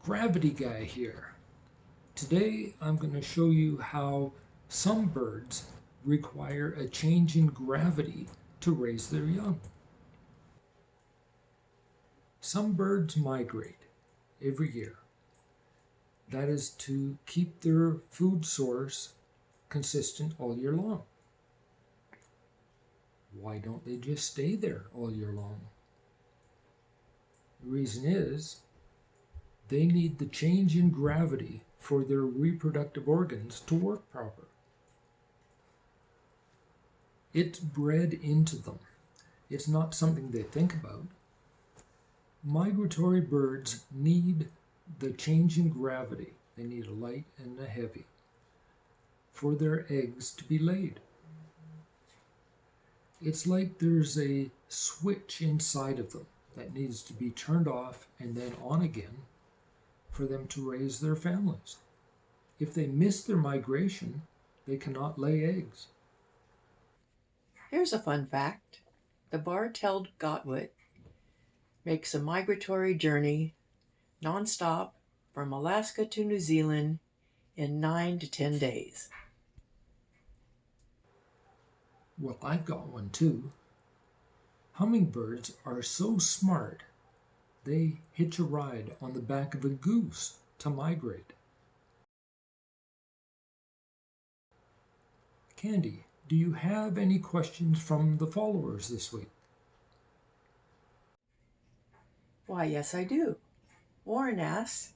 Gravity Guy here. Today I'm going to show you how some birds require a change in gravity to raise their young. Some birds migrate every year. That is to keep their food source consistent all year long. Why don't they just stay there all year long? The reason is they need the change in gravity for their reproductive organs to work proper. It's bred into them. It's not something they think about. Migratory birds need the change in gravity. They need a light and a heavy for their eggs to be laid. It's like there's a switch inside of them that needs to be turned off and then on again for them to raise their families. If they miss their migration, they cannot lay eggs. Here's a fun fact. The bar-tailed godwit makes a migratory journey non-stop from Alaska to New Zealand in 9 to 10 days. Well, I've got one too. Hummingbirds are so smart, they hitch a ride on the back of a goose to migrate. Candy, do you have any questions from the followers this week? Why, yes, I do. Warren asks,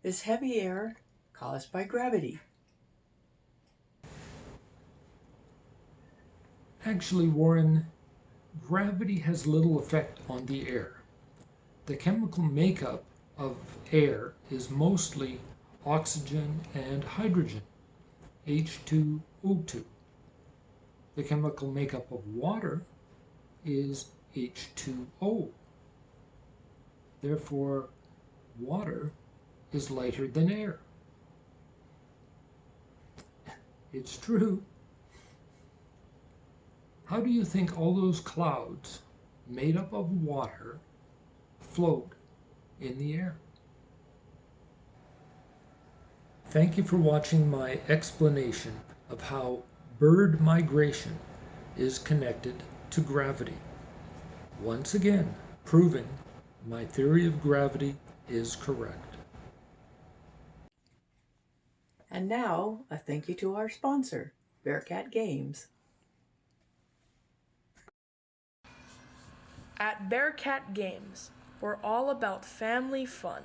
is heavy air caused by gravity? Actually, Warren, gravity has little effect on the air. The chemical makeup of air is mostly oxygen and hydrogen, H2O2. The chemical makeup of water is H2O. Therefore, water is lighter than air. It's true. How do you think all those clouds made up of water float in the air? Thank you for watching my explanation of how bird migration is connected to gravity. Once again, proving my theory of gravity is correct. And now, a thank you to our sponsor, Bearcat Games. At Bearcat Games, we're all about family fun.